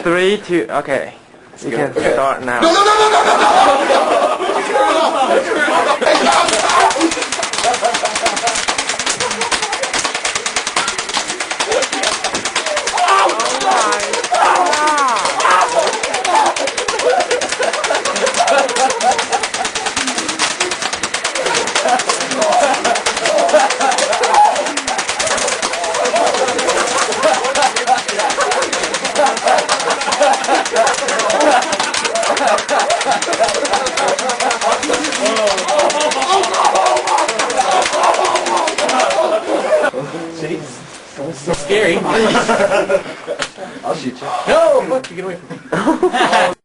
3, 2, okay. You can start now. No, no, no, no, no, no, So scary. I'll shoot you. No! Fuck, you get away from me.